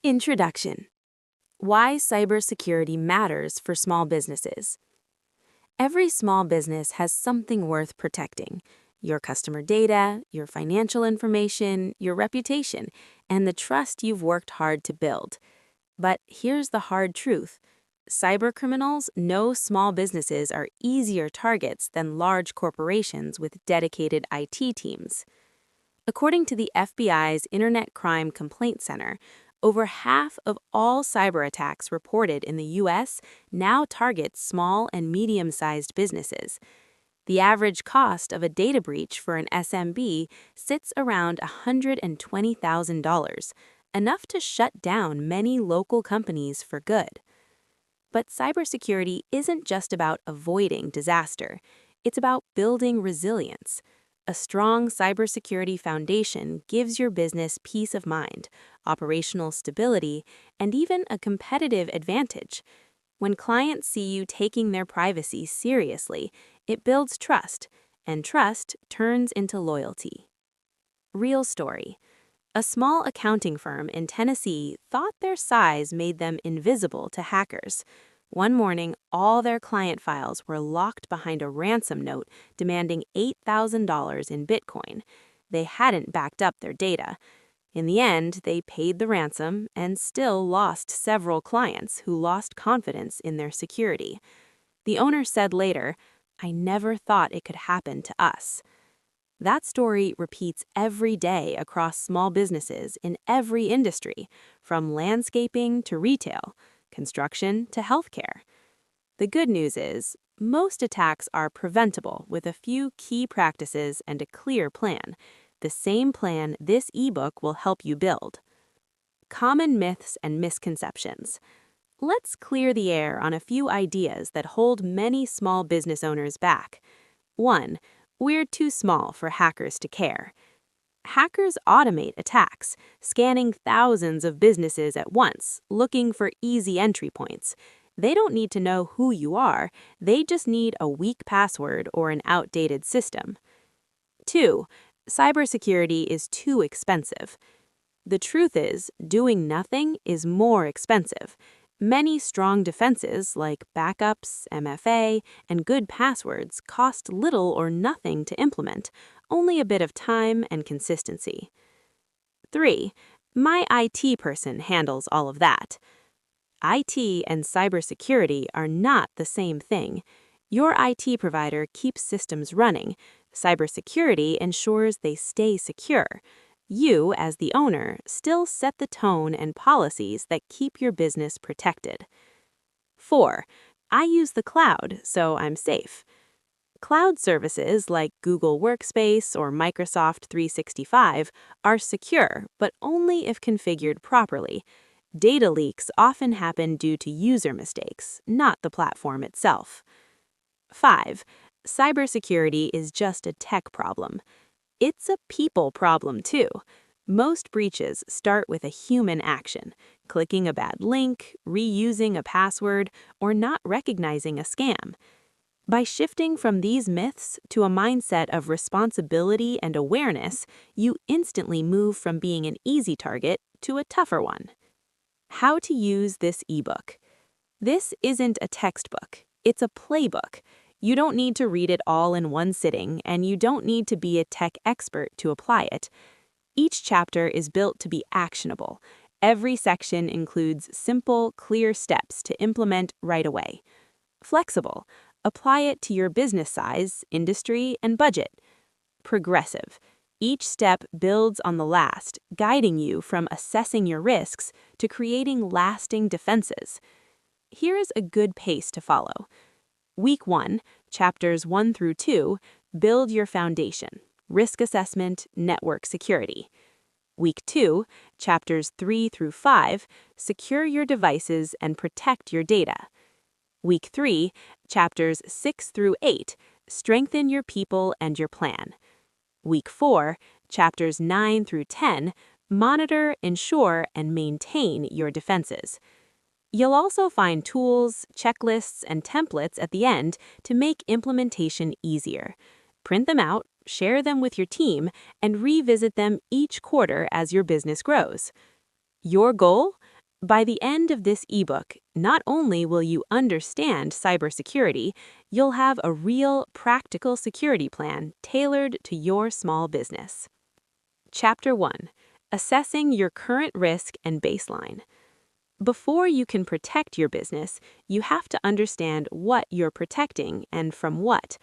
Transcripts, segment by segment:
Introduction: Why cybersecurity matters for small businesses. Every small business has something worth protecting: your customer data, your financial information, your reputation, and the trust you've worked hard to build. But here's the hard truth: cybercriminals know small businesses are easier targets than large corporations with dedicated IT teams. According to the FBI's Internet Crime Complaint Center, over half of all cyberattacks reported in the U.S. now target small and medium-sized businesses. The average cost of a data breach for an SMB sits around $120,000, enough to shut down many local companies for good. But cybersecurity isn't just about avoiding disaster. It's about building resilience. A strong cybersecurity foundation gives your business peace of mind, operational stability, and even a competitive advantage. When clients see you taking their privacy seriously, it builds trust, and trust turns into loyalty. Real story: a small accounting firm in Tennessee thought their size made them invisible to hackers. One morning, all their client files were locked behind a ransom note demanding $8,000 in Bitcoin. They hadn't backed up their data. In the end, they paid the ransom and still lost several clients who lost confidence in their security. The owner said later, "I never thought it could happen to us." That story repeats every day across small businesses in every industry, from landscaping to retail, construction to healthcare. The good news is, most attacks are preventable with a few key practices and a clear plan, the same plan this ebook will help you build. Common myths and misconceptions. Let's clear the air on a few ideas that hold many small business owners back. 1. We're too small for hackers to care. Hackers automate attacks, scanning thousands of businesses at once, looking for easy entry points. They don't need to know who you are, they just need a weak password or an outdated system. 2. Cybersecurity is too expensive. The truth is, doing nothing is more expensive. Many strong defenses like backups, MFA, and good passwords cost little or nothing to implement, only a bit of time and consistency. 3. My IT person handles all of that. IT and cybersecurity are not the same thing. Your IT provider keeps systems running. Cybersecurity ensures they stay secure. You, as the owner, still set the tone and policies that keep your business protected. 4. I use the cloud, so I'm safe. Cloud services like Google Workspace or Microsoft 365 are secure, but only if configured properly. Data leaks often happen due to user mistakes, not the platform itself. 5. Cybersecurity is just a tech problem. It's a people problem, too. Most breaches start with a human action: clicking a bad link, reusing a password, or not recognizing a scam. By shifting from these myths to a mindset of responsibility and awareness, you instantly move from being an easy target to a tougher one. How to use this ebook. This isn't a textbook, it's a playbook. You don't need to read it all in one sitting, and you don't need to be a tech expert to apply it. Each chapter is built to be actionable. Every section includes simple, clear steps to implement right away. Flexible. Apply it to your business size, industry, and budget. Progressive. Each step builds on the last, guiding you from assessing your risks to creating lasting defenses. Here is a good pace to follow. Week 1, chapters 1 through 2, build your foundation, risk assessment, network security. Week 2, chapters 3 through 5, secure your devices and protect your data. Week 3, chapters 6 through 8, strengthen your people and your plan. Week 4, chapters 9 through 10, monitor, ensure, and maintain your defenses. You'll also find tools, checklists, and templates at the end to make implementation easier. Print them out, share them with your team, and revisit them each quarter as your business grows. Your goal? By the end of this ebook, not only will you understand cybersecurity, you'll have a real, practical security plan tailored to your small business. Chapter 1. Assessing your current risk and baseline. Before you can protect your business, you have to understand what you're protecting and from what.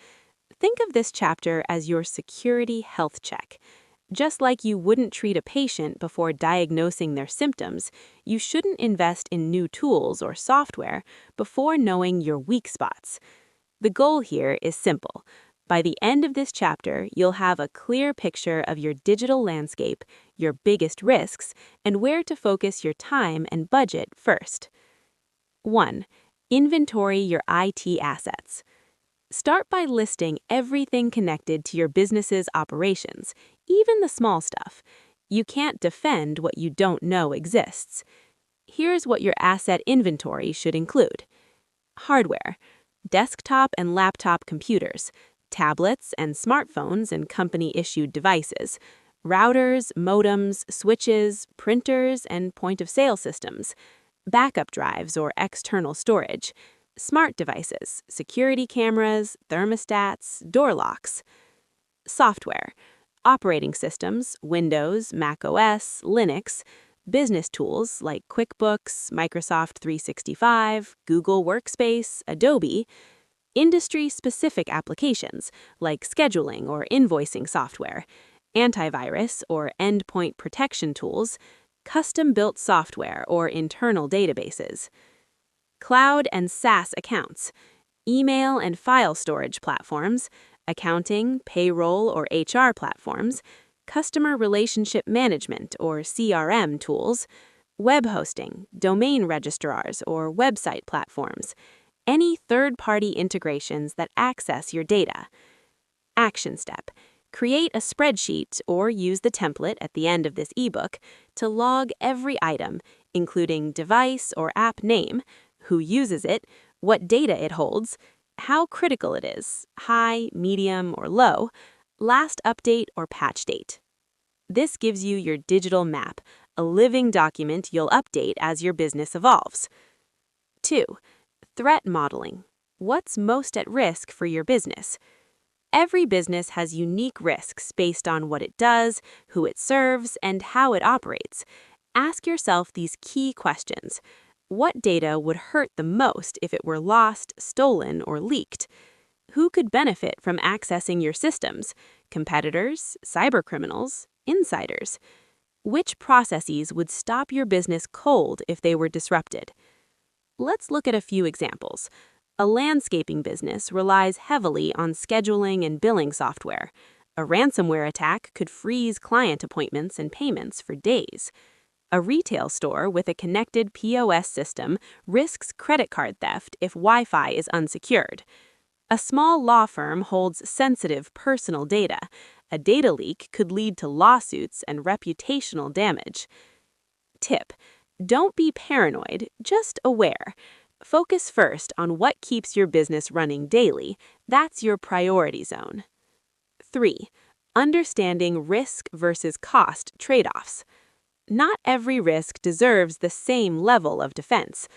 Think of this chapter as your security health check. Just like you wouldn't treat a patient before diagnosing their symptoms, you shouldn't invest in new tools or software before knowing your weak spots. The goal here is simple. By the end of this chapter, you'll have a clear picture of your digital landscape, your biggest risks, and where to focus your time and budget first. 1. Inventory your IT assets. Start by listing everything connected to your business's operations, even the small stuff. You can't defend what you don't know exists. Here's what your asset inventory should include. Hardware, desktop and laptop computers, tablets and smartphones and company-issued devices, routers, modems, switches, printers, and point-of-sale systems, backup drives or external storage, smart devices, security cameras, thermostats, door locks. Software, operating systems, Windows, Mac OS, Linux, business tools like QuickBooks, Microsoft 365, Google Workspace, Adobe, industry-specific applications like scheduling or invoicing software, antivirus or endpoint protection tools, custom-built software or internal databases. Cloud and SaaS accounts, email and file storage platforms, accounting, payroll or HR platforms, customer relationship management or CRM tools, web hosting, domain registrars or website platforms, any third-party integrations that access your data. Action step. Create a spreadsheet or use the template at the end of this ebook to log every item, including device or app name, who uses it, what data it holds, how critical it is, high, medium, or low, last update or patch date. This gives you your digital map, a living document you'll update as your business evolves. 2. Threat modeling. What's most at risk for your business? Every business has unique risks based on what it does, who it serves, and how it operates. Ask yourself these key questions. What data would hurt the most if it were lost, stolen, or leaked? Who could benefit from accessing your systems? Competitors, cybercriminals, insiders? Which processes would stop your business cold if they were disrupted? Let's look at a few examples. A landscaping business relies heavily on scheduling and billing software. A ransomware attack could freeze client appointments and payments for days. A retail store with a connected POS system risks credit card theft if Wi-Fi is unsecured. A small law firm holds sensitive personal data. A data leak could lead to lawsuits and reputational damage. Tip: don't be paranoid, just aware. Focus first on what keeps your business running daily. That's your priority zone. 3. Understanding risk versus cost trade-offs. Not every risk deserves the same level of defense.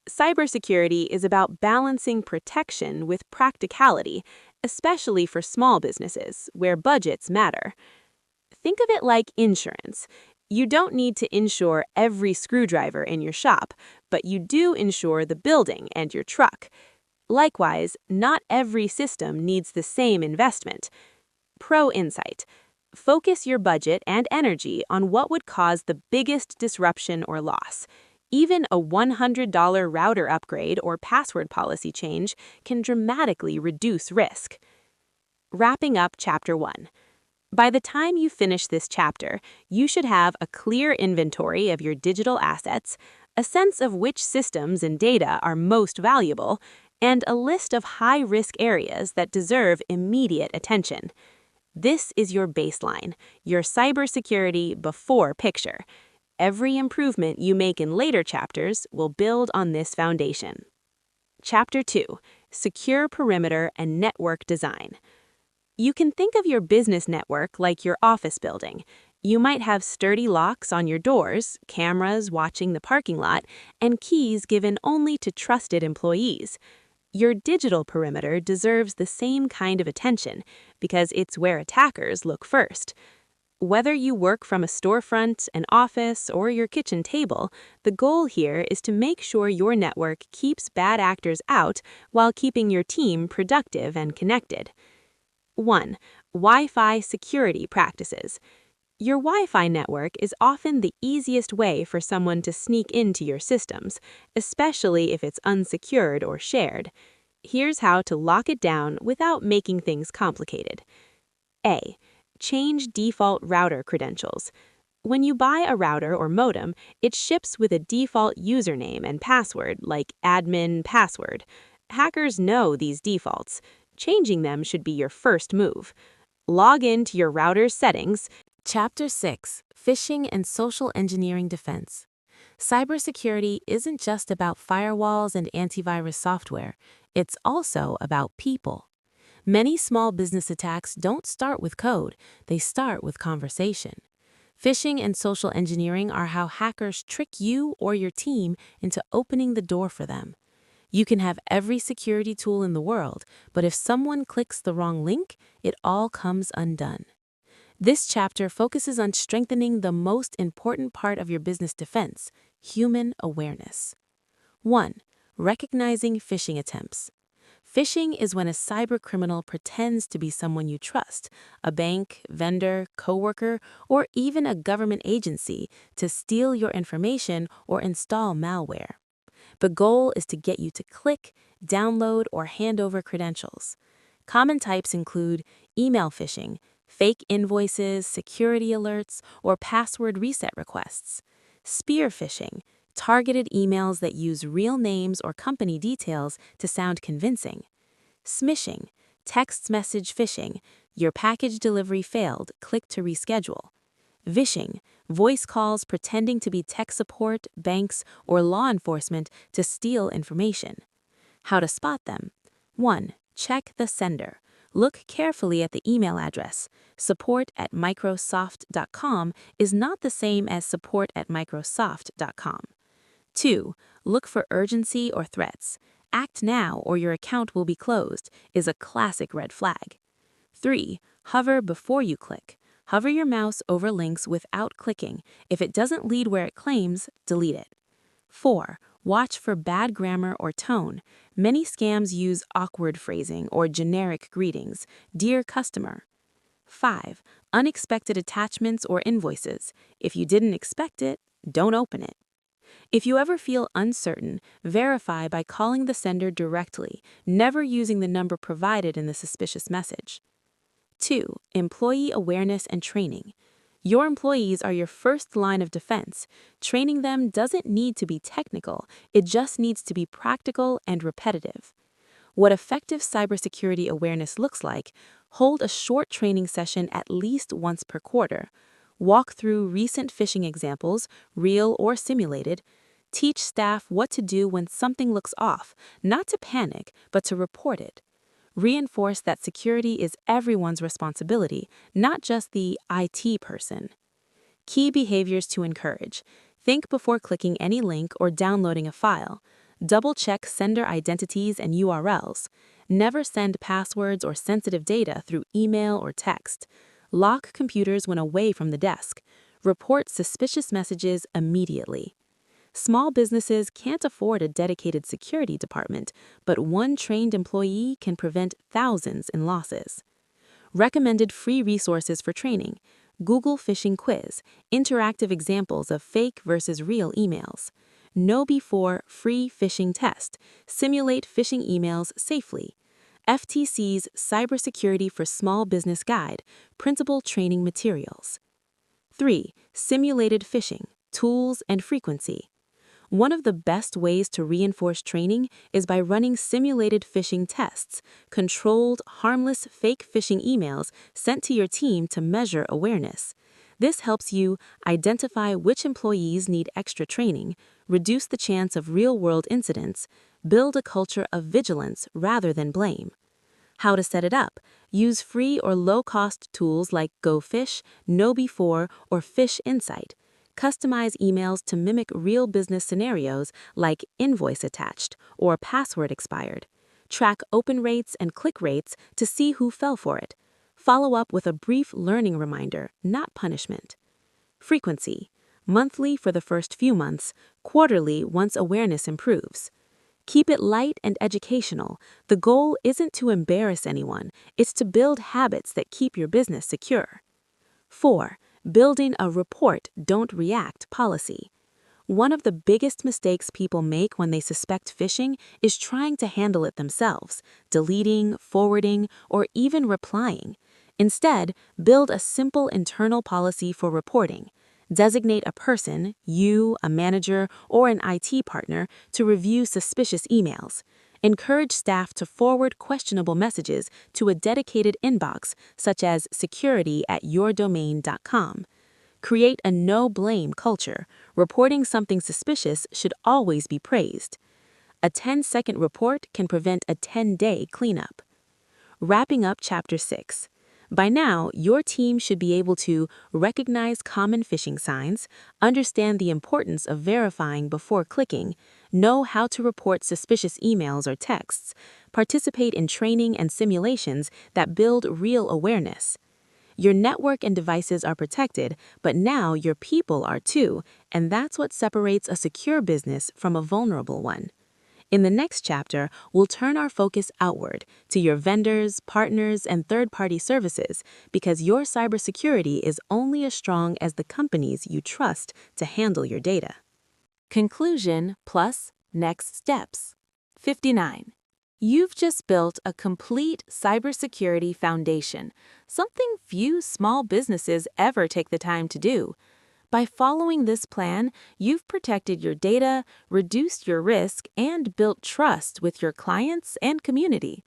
Cybersecurity is about balancing protection with practicality, especially for small businesses where budgets matter. Think of it like insurance. You don't need to insure every screwdriver in your shop, but you do insure the building and your truck. Likewise, not every system needs the same investment. Pro insight: focus your budget and energy on what would cause the biggest disruption or loss. Even a $100 router upgrade or password policy change can dramatically reduce risk. Wrapping up Chapter 1. By the time you finish this chapter, you should have a clear inventory of your digital assets, a sense of which systems and data are most valuable, and a list of high-risk areas that deserve immediate attention. This is your baseline, your cybersecurity before picture. Every improvement you make in later chapters will build on this foundation. Chapter 2. Secure Perimeter and Network Design. You can think of your business network like your office building. You might have sturdy locks on your doors, cameras watching the parking lot, and keys given only to trusted employees. Your digital perimeter deserves the same kind of attention because it's where attackers look first. Whether you work from a storefront, an office, or your kitchen table, the goal here is to make sure your network keeps bad actors out while keeping your team productive and connected. 1. Wi-Fi security practices. Your Wi-Fi network is often the easiest way for someone to sneak into your systems, especially if it's unsecured or shared. Here's how to lock it down without making things complicated. A. Change default router credentials. When you buy a router or modem, it ships with a default username and password like admin password. Hackers know these defaults. Changing them should be your first move. Log in to your router's settings. Chapter 6: Phishing and Social Engineering Defense. Cybersecurity isn't just about firewalls and antivirus software, it's also about people. Many small business attacks don't start with code, they start with conversation. Phishing and social engineering are how hackers trick you or your team into opening the door for them. You can have every security tool in the world, but if someone clicks the wrong link, it all comes undone. This chapter focuses on strengthening the most important part of your business defense: human awareness. 1. Recognizing phishing attempts. Phishing is when a cybercriminal pretends to be someone you trust, a bank, vendor, coworker, or even a government agency, to steal your information or install malware. The goal is to get you to click, download, or hand over credentials. Common types include email phishing, fake invoices, security alerts, or password reset requests. Spear phishing, targeted emails that use real names or company details to sound convincing. Smishing, text message phishing, your package delivery failed, click to reschedule. Vishing, voice calls pretending to be tech support, banks, or law enforcement to steal information. How to spot them. 1. Check the sender. Look carefully at the email address. Support@microsoft.com is not the same as support@microsoft.com. 2. Look for urgency or threats. Act now or your account will be closed is a classic red flag. 3. Hover before you click. Hover your mouse over links without clicking. If it doesn't lead where it claims, delete it. 4. Watch for bad grammar or tone. Many scams use awkward phrasing or generic greetings. Dear customer. 5. Unexpected attachments or invoices. If you didn't expect it, don't open it. If you ever feel uncertain, verify by calling the sender directly, never using the number provided in the suspicious message. 2. Employee awareness and training. Your employees are your first line of defense. Training them doesn't need to be technical, it just needs to be practical and repetitive. What effective cybersecurity awareness looks like: hold a short training session at least once per quarter. Walk through recent phishing examples, real or simulated. Teach staff what to do when something looks off, not to panic, but to report it. Reinforce that security is everyone's responsibility, not just the IT person. Key behaviors to encourage. Think before clicking any link or downloading a file. Double-check sender identities and URLs. Never send passwords or sensitive data through email or text. Lock computers when away from the desk. Report suspicious messages immediately. Small businesses can't afford a dedicated security department, but one trained employee can prevent thousands in losses. Recommended free resources for training: Google Phishing Quiz, interactive examples of fake versus real emails. KnowBe4 free phishing test, simulate phishing emails safely. FTC's Cybersecurity for Small Business Guide, printable training materials. 3. Simulated phishing, tools and frequency. One of the best ways to reinforce training is by running simulated phishing tests, controlled, harmless fake phishing emails sent to your team to measure awareness. This helps you identify which employees need extra training, reduce the chance of real-world incidents, build a culture of vigilance rather than blame. How to set it up. Use free or low-cost tools like GoFish, KnowBe4, or Fish Insight. Customize emails to mimic real business scenarios like invoice attached or password expired. Track open rates and click rates to see who fell for it. Follow up with a brief learning reminder, not punishment. Frequency. Monthly for the first few months, quarterly once awareness improves. Keep it light and educational. The goal isn't to embarrass anyone, it's to build habits that keep your business secure. 4. Building a report, don't react policy. One of the biggest mistakes people make when they suspect phishing is trying to handle it themselves, deleting, forwarding, or even replying. Instead, build a simple internal policy for reporting. Designate a person, you, a manager, or an IT partner, to review suspicious emails. Encourage staff to forward questionable messages to a dedicated inbox, such as security@yourdomain.com. Create a no-blame culture. Reporting something suspicious should always be praised. A 10-second report can prevent a 10-day cleanup. Wrapping up Chapter 6. By now, your team should be able to recognize common phishing signs, understand the importance of verifying before clicking, know how to report suspicious emails or texts, participate in training and simulations that build real awareness. Your network and devices are protected, but now your people are too, and that's what separates a secure business from a vulnerable one. In the next chapter, we'll turn our focus outward to your vendors, partners, and third-party services, because your cybersecurity is only as strong as the companies you trust to handle your data. Conclusion plus next steps. 59. You've just built a complete cybersecurity foundation, something few small businesses ever take the time to do. By following this plan, you've protected your data, reduced your risk, and built trust with your clients and community.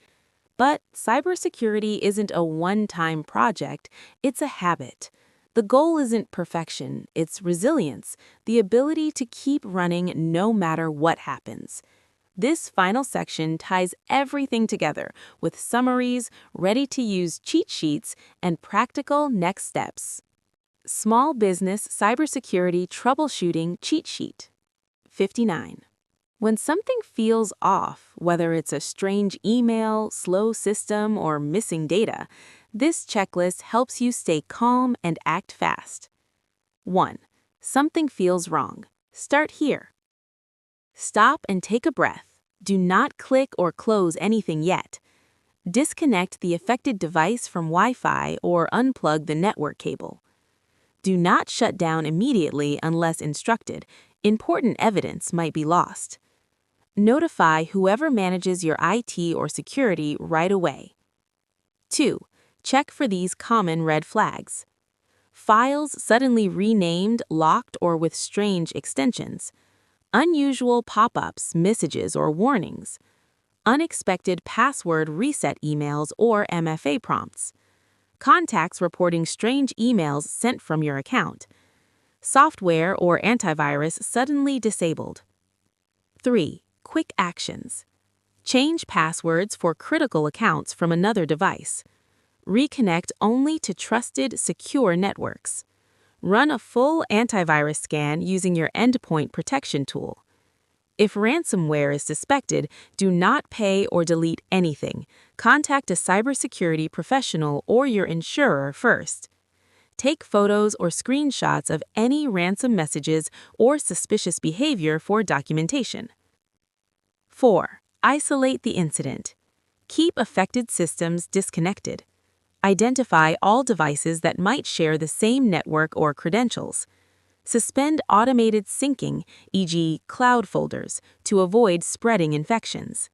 But cybersecurity isn't a one-time project, it's a habit. The goal isn't perfection, it's resilience, the ability to keep running no matter what happens. This final section ties everything together with summaries, ready-to-use cheat sheets, and practical next steps. Small Business Cybersecurity Troubleshooting Cheat Sheet. 59. When something feels off, whether it's a strange email, slow system, or missing data, this checklist helps you stay calm and act fast. 1. Something feels wrong. Start here. Stop and take a breath. Do not click or close anything yet. Disconnect the affected device from Wi-Fi or unplug the network cable. Do not shut down immediately unless instructed. Important evidence might be lost. Notify whoever manages your IT or security right away. 2. Check for these common red flags. Files suddenly renamed, locked, or with strange extensions. Unusual pop-ups, messages, or warnings. Unexpected password reset emails or MFA prompts. Contacts reporting strange emails sent from your account. Software or antivirus suddenly disabled. 3. Quick actions. Change passwords for critical accounts from another device. Reconnect only to trusted, secure networks. Run a full antivirus scan using your endpoint protection tool. If ransomware is suspected, do not pay or delete anything. Contact a cybersecurity professional or your insurer first. Take photos or screenshots of any ransom messages or suspicious behavior for documentation. 4. Isolate the incident. Keep affected systems disconnected. Identify all devices that might share the same network or credentials. Suspend automated syncing, e.g., cloud folders, to avoid spreading infections.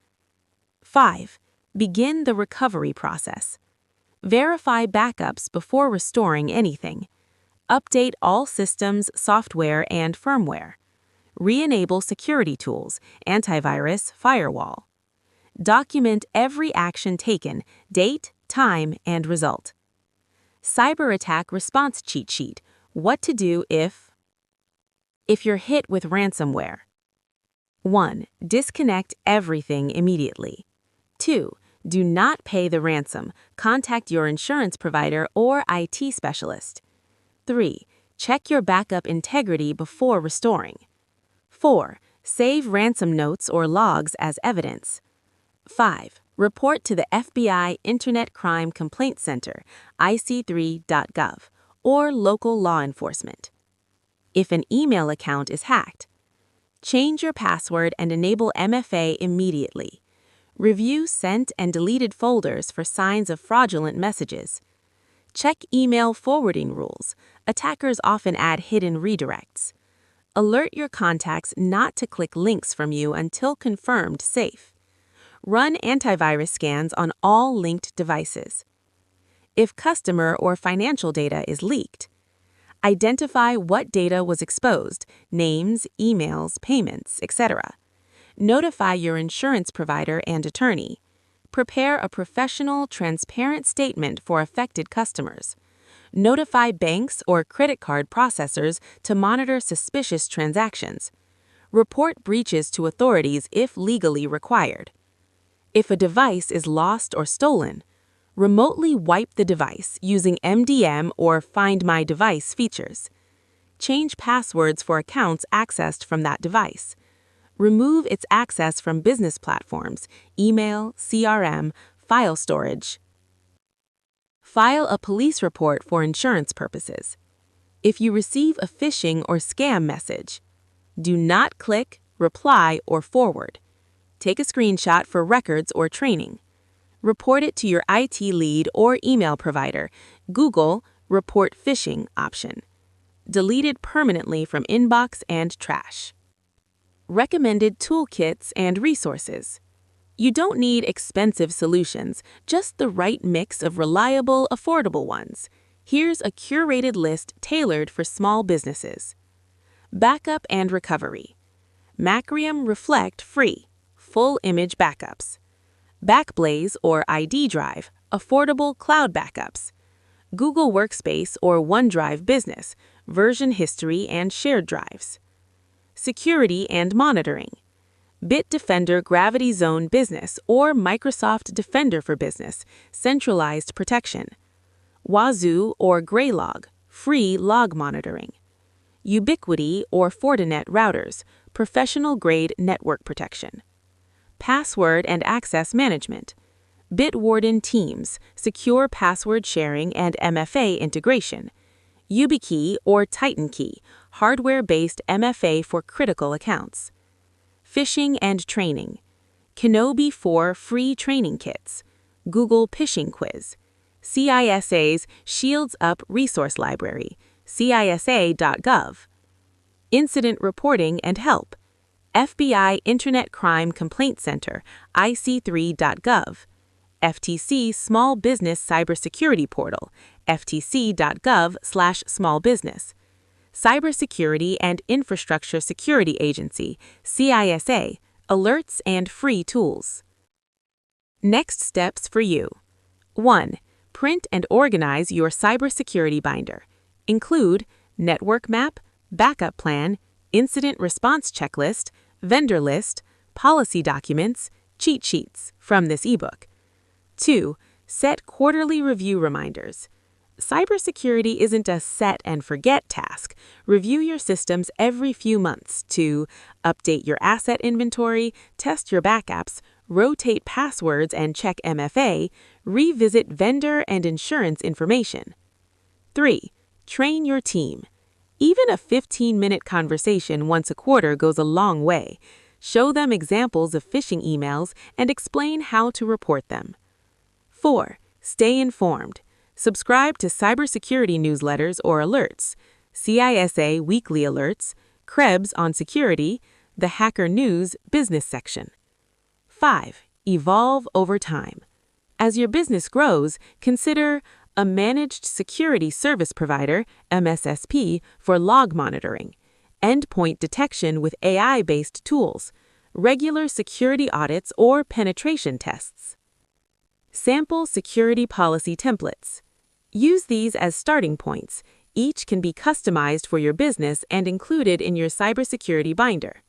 5. Begin the recovery process. Verify backups before restoring anything. Update all systems, software, and firmware. Re-enable security tools, antivirus, firewall. Document every action taken, date, time, and result. Cyberattack response cheat sheet. What to do if you're hit with ransomware. 1. Disconnect everything immediately. 2. Do not pay the ransom. Contact your insurance provider or IT specialist. 3. Check your backup integrity before restoring. 4. Save ransom notes or logs as evidence. 5. Report to the FBI Internet Crime Complaint Center, ic3.gov, or local law enforcement. If an email account is hacked, change your password and enable MFA immediately. Review sent and deleted folders for signs of fraudulent messages. Check email forwarding rules. Attackers often add hidden redirects. Alert your contacts not to click links from you until confirmed safe. Run antivirus scans on all linked devices. If customer or financial data is leaked, identify what data was exposed, names, emails, payments, etc. Notify your insurance provider and attorney. Prepare a professional, transparent statement for affected customers. Notify banks or credit card processors to monitor suspicious transactions. Report breaches to authorities if legally required. If a device is lost or stolen, remotely wipe the device using MDM or Find My Device features. Change passwords for accounts accessed from that device. Remove its access from business platforms, email, CRM, file storage. File a police report for insurance purposes. If you receive a phishing or scam message, do not click, reply, or forward. Take a screenshot for records or training. Report it to your IT lead or email provider. Google Report Phishing option. Delete it permanently from inbox and trash. Recommended toolkits and resources. You don't need expensive solutions, just the right mix of reliable, affordable ones. Here's a curated list tailored for small businesses. Backup and recovery. Macrium Reflect Free, full image backups. Backblaze or ID Drive, affordable cloud backups. Google Workspace or OneDrive Business, version history and shared drives. Security and monitoring. Bitdefender Gravity Zone Business or Microsoft Defender for Business, centralized protection. Wazoo or Graylog, free log monitoring. Ubiquity or Fortinet routers, professional-grade network protection. Password and access management. Bitwarden Teams, secure password sharing and MFA integration. YubiKey or TitanKey, hardware-based MFA for critical accounts. Phishing and training. Kenobi 4 free training kits. Google Phishing Quiz. CISA's Shields Up Resource Library, cisa.gov. Incident reporting and help. FBI Internet Crime Complaint Center, ic3.gov. FTC Small Business Cybersecurity Portal, ftc.gov/smallbusiness. Cybersecurity and Infrastructure Security Agency, CISA, alerts and free tools. Next steps for you. 1. Print and organize your cybersecurity binder. Include network map, backup plan, incident response checklist, vendor list, policy documents, cheat sheets from this ebook. 2. Set quarterly review reminders. Cybersecurity isn't a set and forget task. Review your systems every few months to update your asset inventory, test your backups, rotate passwords and check MFA, revisit vendor and insurance information. 3. Train your team. Even a 15-minute conversation once a quarter goes a long way. Show them examples of phishing emails and explain how to report them. 4. Stay informed. Subscribe to cybersecurity newsletters or alerts, CISA weekly alerts, Krebs on security, the Hacker News business section. 5. Evolve over time. As your business grows, consider a managed security service provider, MSSP, for log monitoring, endpoint detection with AI-based tools, regular security audits or penetration tests. Sample security policy templates. Use these as starting points. Each can be customized for your business and included in your cybersecurity binder.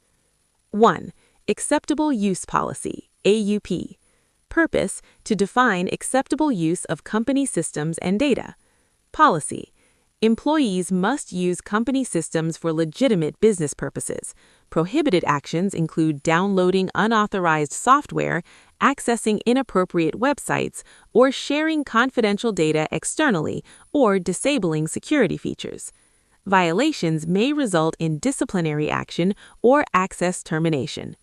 1. Acceptable Use Policy, AUP. Purpose, to define acceptable use of company systems and data. Policy, employees must use company systems for legitimate business purposes. Prohibited actions include downloading unauthorized software, accessing inappropriate websites, or sharing confidential data externally, or disabling security features. Violations may result in disciplinary action or access termination.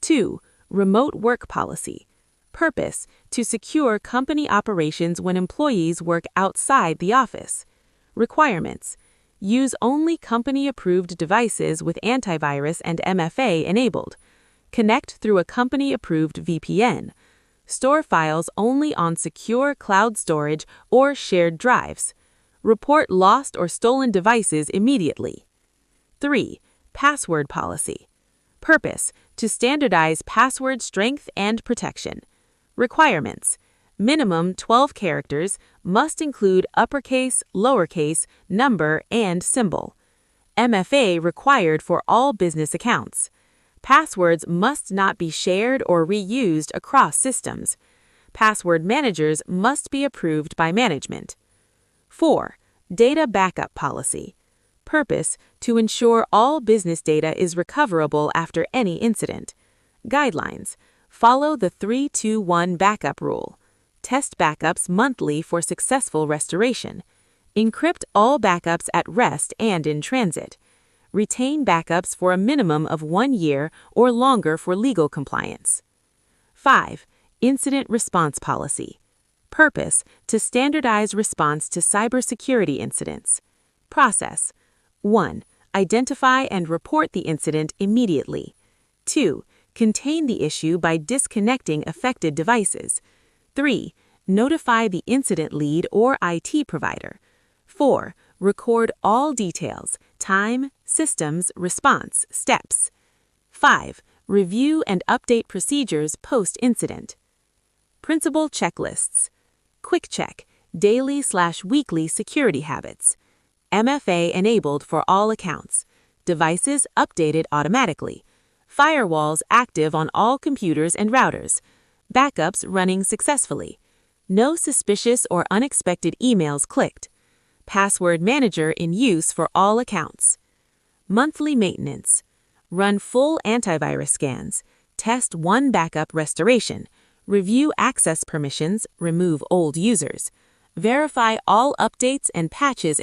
2. Remote work policy. Purpose, to secure company operations when employees work outside the office. Requirements, use only company-approved devices with antivirus and MFA enabled. Connect through a company-approved VPN. Store files only on secure cloud storage or shared drives. Report lost or stolen devices immediately. 3. Password policy. Purpose, to standardize password strength and protection. Requirements, minimum 12 characters, must include uppercase, lowercase, number, and symbol. MFA required for all business accounts. Passwords must not be shared or reused across systems. Password managers must be approved by management. 4. Data backup policy. Purpose, to ensure all business data is recoverable after any incident. Guidelines, follow the 3-2-1 backup rule. Test backups monthly for successful restoration. Encrypt all backups at rest and in transit. Retain backups for a minimum of 1 year or longer for legal compliance. 5. Incident response policy. Purpose, to standardize response to cybersecurity incidents. Process. 1. Identify and report the incident immediately. 2. Contain the issue by disconnecting affected devices. 3. Notify the incident lead or IT provider. 4. Record all details, time, systems, response, steps. 5. Review and update procedures post-incident. Principal checklists. Quick check, daily/weekly security habits. MFA enabled for all accounts. Devices updated automatically. Firewalls active on all computers and routers. Backups running successfully. No suspicious or unexpected emails clicked. Password manager in use for all accounts. Monthly maintenance. Run full antivirus scans. Test one backup restoration. Review access permissions, remove old users. Verify all updates and patches